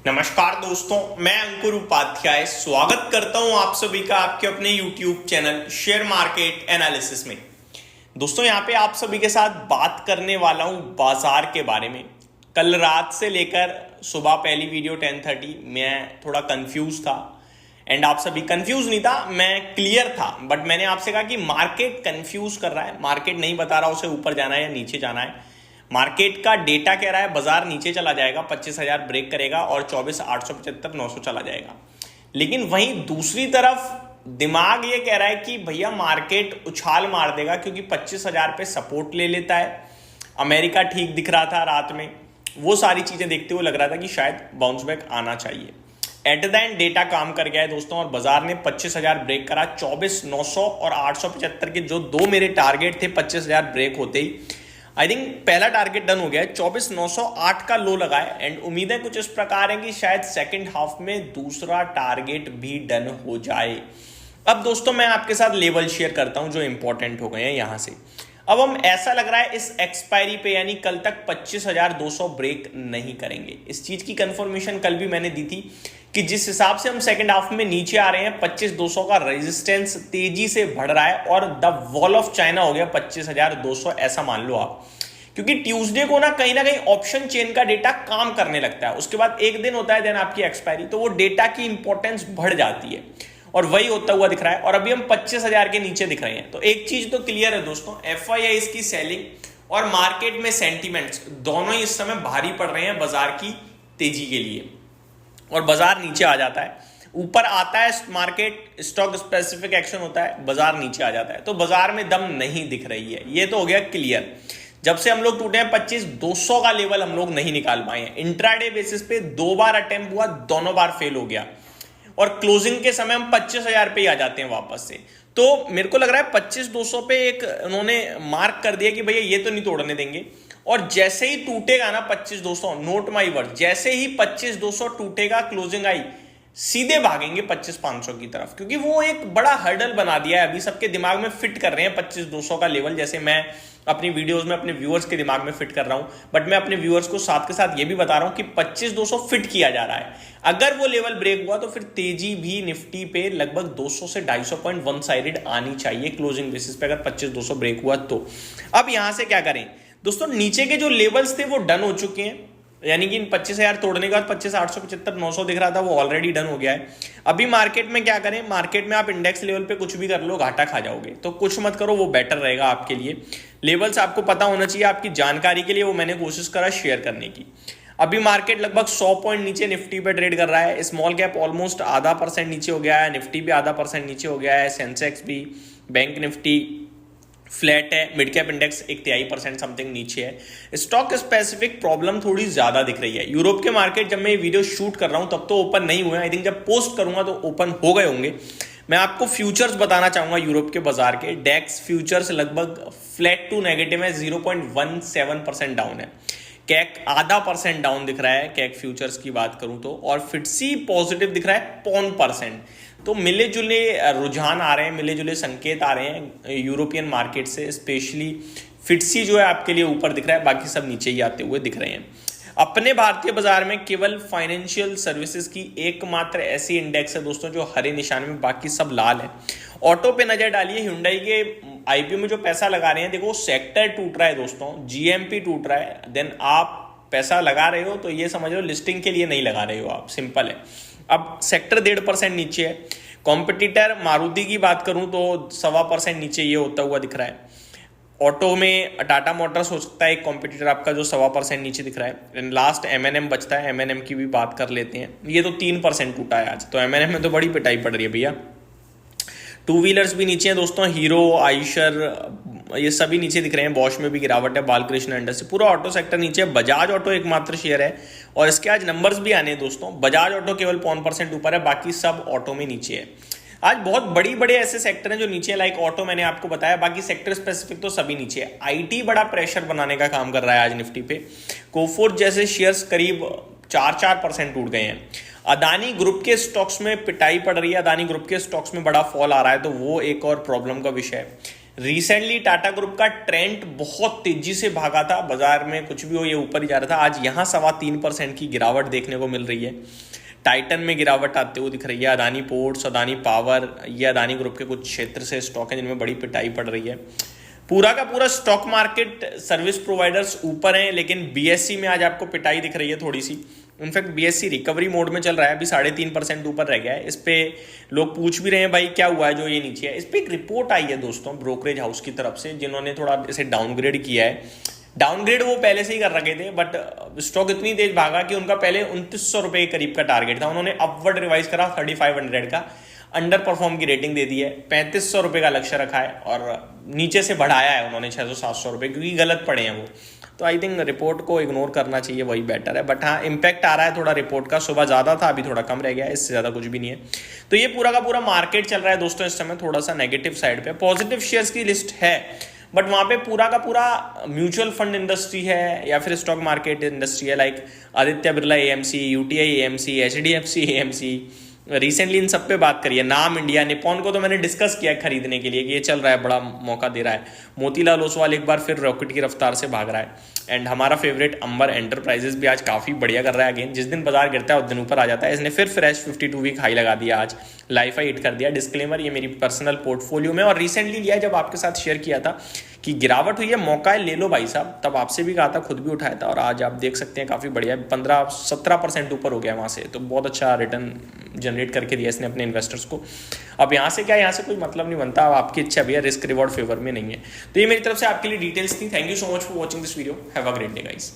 नमस्कार दोस्तों, मैं अंकुर उपाध्याय स्वागत करता हूं आप सभी का आपके अपने YouTube channel share market analysis में। दोस्तों यहाँ पे आप सभी के साथ बात करने वाला हूं बाजार के बारे में। कल रात से लेकर सुबह पहली वीडियो 10:30 मैं थोड़ा कंफ्यूज था एंड आप सभी कंफ्यूज नहीं था, मैं क्लियर था, बट मैंने आपसे कहा कि मार्केट कंफ्यूज कर रहा है, मार्केट नहीं बता रहा उसे ऊपर जाना है या नीचे जाना है। मार्केट का डेटा कह रहा है बाजार नीचे चला जाएगा, 25,000 ब्रेक करेगा और 24,875 900 चला जाएगा। लेकिन वहीं दूसरी तरफ दिमाग ये कह रहा है कि भैया मार्केट उछाल मार देगा क्योंकि 25,000 पे सपोर्ट ले लेता है। अमेरिका ठीक दिख रहा था रात में, वो सारी चीजें देखते हुए लग रहा था कि शायद बाउंस बैक आना चाहिए। एट द एंड डेटा काम कर गया है दोस्तों और बाजार ने 25,000 ब्रेक करा। 24,900 और 875 के जो दो मेरे टारगेट थे 25,000 ब्रेक होते ही आई थिंक पहला टारगेट डन हो गया है। 24,908 का लो लगा है एंड उम्मीदें कुछ इस प्रकार है कि शायद सेकंड हाफ में दूसरा टारगेट भी डन हो जाए। अब दोस्तों मैं आपके साथ लेवल शेयर करता हूं जो इंपॉर्टेंट हो गए हैं यहां से। अब हम ऐसा लग रहा है इस एक्सपायरी पे यानी कल तक 25,200 ब्रेक नहीं करेंगे। इस चीज की कंफर्मेशन कल भी मैंने दी थी कि जिस हिसाब से हम सेकंड हाफ में नीचे आ रहे हैं 25,200 का रेजिस्टेंस तेजी से बढ़ रहा है और द वॉल ऑफ चाइना हो गया 25,200, ऐसा मान लो आप। क्योंकि ट्यूसडे को ना कहीं ऑप्शन चेन का डेटा काम करने लगता है, उसके बाद एक दिन होता है देन आपकी एक्सपायरी, तो वो डेटा की इंपॉर्टेंस बढ़ जाती है और वही होता हुआ दिख रहा है। और अभी हम 25,000 के नीचे दिख रहे हैं। तो एक चीज तो क्लियर है दोस्तों, FIIs की सेलिंग और मार्केट में सेंटीमेंट्स दोनों ही इस समय भारी पड़ रहे हैं बाजार की तेजी के लिए और बाजार नीचे आ जाता है। ऊपर आता है मार्केट, स्टॉक स्पेसिफिक एक्शन होता है, बाजार नीचे आ जाता है। तो बाजार में दम नहीं दिख रही है, ये तो हो गया क्लियर। जब से हम लोग टूटे हैं 25,200 का लेवल हम लोग नहीं निकाल पाए हैं। इंट्राडे बेसिस पे 2 बार अटेम्प्ट हुआ, दोनों बार फेल हो गया और क्लोजिंग के समय हम 25,000 पे ही आ जाते हैं वापस से। तो मेरे को लग रहा है 25,200 पे एक उन्होंने मार्क कर दिया कि भैया ये तो नहीं तोड़ने देंगे। और जैसे ही टूटेगा ना 25,200, नोट माई वर्ड, जैसे ही 25,200 टूटेगा क्लोजिंग आई, सीधे भागेंगे 25,500 की तरफ, क्योंकि वो एक बड़ा हर्डल बना दिया है। अभी सबके दिमाग में फिट कर रहे हैं 25,200 का लेवल, जैसे मैं अपनी वीडियोस में अपने व्यूअर्स के दिमाग में फिट कर रहा हूं, बट मैं अपने व्यूअर्स को साथ के साथ ये भी बता रहा हूं कि 25,200 फिट किया जा रहा है। अगर वो लेवल ब्रेक हुआ तो फिर तेजी भी निफ्टी पे लगभग 200 से 250 पॉइंट वन साइडेड आनी चाहिए क्लोजिंग बेसिस पे, अगर 25,200 ब्रेक हुआ तो। अब यहां से क्या करें दोस्तों, नीचे के जो लेवल्स थे वो डन हो चुके हैं, यानी कि इन 25,000 तोड़ने के बाद 25,875 900 दिख रहा था वो ऑलरेडी डन हो गया है। अभी मार्केट में क्या करें, मार्केट में आप इंडेक्स लेवल पे कुछ भी कर लो घाटा खा जाओगे, तो कुछ मत करो, वो बेटर रहेगा आपके लिए। लेवल्स आपको पता होना चाहिए, आपकी जानकारी के लिए वो मैंने कोशिश करा शेयर करने की। अभी मार्केट लगभग 100 पॉइंट नीचे निफ्टी पे ट्रेड कर रहा है। स्मॉल कैप ऑलमोस्ट आधा % नीचे हो गया है, निफ्टी भी आधा % नीचे हो गया है, सेंसेक्स भी, बैंक निफ्टी फ्लैट है, मिड कैप इंडेक्स 1/3% समथिंग नीचे है। स्टॉक स्पेसिफिक प्रॉब्लम थोड़ी ज्यादा दिख रही है। यूरोप के मार्केट जब मैं ये वीडियो शूट कर रहा हूं तब तो ओपन नहीं हुए, आई थिंक जब पोस्ट करूंगा तो ओपन हो गए होंगे। मैं आपको फ्यूचर्स बताना चाहूंगा यूरोप के बाजार के। डेक्स फ्यूचर्स लगभग फ्लैट टू नेगेटिव है, 0.17% डाउन है। कैक आधा % डाउन दिख रहा है, कैक फ्यूचर्स की बात करूं तो, और फिटसी पॉजिटिव दिख रहा है 0.1%। तो मिले जुले रुझान आ रहे हैं, मिले जुले संकेत आ रहे हैं यूरोपियन मार्केट से। स्पेशली फिटसी जो है आपके लिए ऊपर दिख रहा है, बाकी सब नीचे ही आते हुए दिख रहे हैं। अपने भारतीय बाजार में केवल फाइनेंशियल सर्विसेज की एकमात्र ऐसी इंडेक्स है दोस्तों जो हरे निशान में, बाकी सब लाल है। ऑटो पे नजर डालिए, हुंडई के IPO में जो पैसा लगा रहे हैं, देखो सेक्टर टूट रहा है दोस्तों, GMP टूट रहा है, देन आप पैसा लगा रहे हो तो ये समझ लो लिस्टिंग के लिए नहीं लगा रहे हो आप, सिंपल है। अब सेक्टर 1.5% नीचे है। कॉम्पिटिटर मारुति की बात करूं तो 1.25% नीचे ये होता हुआ दिख रहा है। ऑटो में टाटा मोटर्स हो सकता है एक कॉम्पिटिटर आपका जो 1.25% नीचे दिख रहा है। लास्ट M&M बचता है, M&M की भी बात कर लेते हैं। ये तो 3% टूटा है आज, तो M&M में तो बड़ी पिटाई पड़ रही है भैया। टू व्हीलर्स भी नीचे हैं दोस्तों, हीरो, आइशर, ये सभी नीचे दिख रहे हैं। बॉश में भी गिरावट है, बालकृष्ण इंडस्ट्री, पूरा ऑटो सेक्टर नीचे है। बजाज ऑटो एकमात्र शेयर है और इसके आज नंबर्स भी आने हैं दोस्तों। बजाज ऑटो केवल 0.1% ऊपर है, बाकी सब ऑटो में नीचे है। आज बहुत बड़े ऐसे सेक्टर हैं जो नीचे, लाइक ऑटो मैंने आपको बताया, बाकी सेक्टर स्पेसिफिक तो सभी नीचे है। IT बड़ा प्रेशर बनाने का काम कर रहा है आज निफ्टी पे। कोफोर्ज जैसे शेयर्स करीब 4% टूट गए हैं। अदानी ग्रुप के स्टॉक्स में पिटाई पड़ रही है, अदानी ग्रुप के स्टॉक्स में बड़ा फॉल आ रहा है, तो वो एक और प्रॉब्लम का विषय है। रिसेंटली टाटा ग्रुप का ट्रेंड बहुत तेजी से भागा था, बाजार में कुछ भी हो ये ऊपर ही जा रहा था। आज यहाँ 3.25% की गिरावट देखने को मिल रही है। टाइटन में गिरावट आते हुए दिख रही है। अदानी पोर्ट्स, अदानी पावर, ये अदानी ग्रुप के कुछ क्षेत्र से स्टॉक है जिनमें बड़ी पिटाई पड़ रही है। पूरा का पूरा स्टॉक मार्केट सर्विस प्रोवाइडर्स ऊपर हैं, लेकिन बीएससी में आज आपको पिटाई दिख रही है थोड़ी सी। इनफैक्ट बीएससी रिकवरी मोड में चल रहा है, अभी 3.5% ऊपर रह गया है। इस पे लोग पूछ भी रहे हैं भाई क्या हुआ है जो ये नीचे है। इस पे एक रिपोर्ट आई है दोस्तों ब्रोकरेज हाउस की तरफ से, जिन्होंने थोड़ा इसे डाउनग्रेड किया है। डाउनग्रेड वो पहले से ही कर रखे थे, बट स्टॉक इतनी तेज भागा कि उनका पहले 2900 रुपए के करीब का टारगेट था, उन्होंने अपवर्ड रिवाइज करा 3500 का, अंडर परफॉर्म की रेटिंग दे दी है। 3500 रुपए का लक्ष्य रखा है और नीचे से बढ़ाया है उन्होंने 600-700 रुपए, क्योंकि गलत पड़े हैं वो। तो आई थिंक रिपोर्ट को इग्नोर करना चाहिए, वही बेटर है। बट हाँ, इम्पैक्ट आ रहा है थोड़ा रिपोर्ट का। सुबह ज़्यादा था, अभी थोड़ा कम रह गया है, इससे ज़्यादा कुछ भी नहीं है। तो ये पूरा का पूरा मार्केट चल रहा है दोस्तों इस समय थोड़ा सा नेगेटिव साइड पे। पॉजिटिव शेयर्स की लिस्ट है, बट वहाँ पे पूरा का पूरा म्यूचुअल फंड इंडस्ट्री है या फिर स्टॉक मार्केट इंडस्ट्री है, like Aditya Birla AMC, UTI AMC, HDFC AMC. Recently in सब पे बात करिए। नाम इंडिया, निपॉन को तो मैंने डिस्कस किया है खरीदने के लिए कि ये चल रहा है, बड़ा मौका दे रहा है। मोतीलाल ओसवाल एक बार फिर रॉकेट की रफ्तार से भाग रहा है। एंड हमारा फेवरेट अंबर एंटरप्राइजेस भी आज काफ़ी बढ़िया कर रहा है। अगेन जिस दिन बाजार गिरता है उस दिन ऊपर आ जाता है। इसने फिर फ्रेश 52 वीक हाई लगा दिया आज, लाइफ हाई हिट कर दिया। डिस्क्लेमर, ये मेरी पर्सनल पोर्टफोलियो में और रिसेंटली लिया जब आपके साथ शेयर किया था कि गिरावट हुई है, मौका है, ले लो भाई साहब। तब आपसे भी कहा था, खुद भी उठाया था, और आज आप देख सकते हैं काफ़ी बढ़िया 15-17% ऊपर हो गया वहाँ से। तो बहुत अच्छा रिटर्न जनरेट करके दिया इसने अपने इन्वेस्टर्स को। अब यहाँ से क्या, यहाँ से कोई मतलब नहीं बनता, अब आपकी इच्छा भी है, रिस्क रिवॉर्ड फेवर में नहीं है। तो ये मेरी तरफ से आपके लिए डिटेल्स थी। Thank you so much for watching this video. Have a great day guys.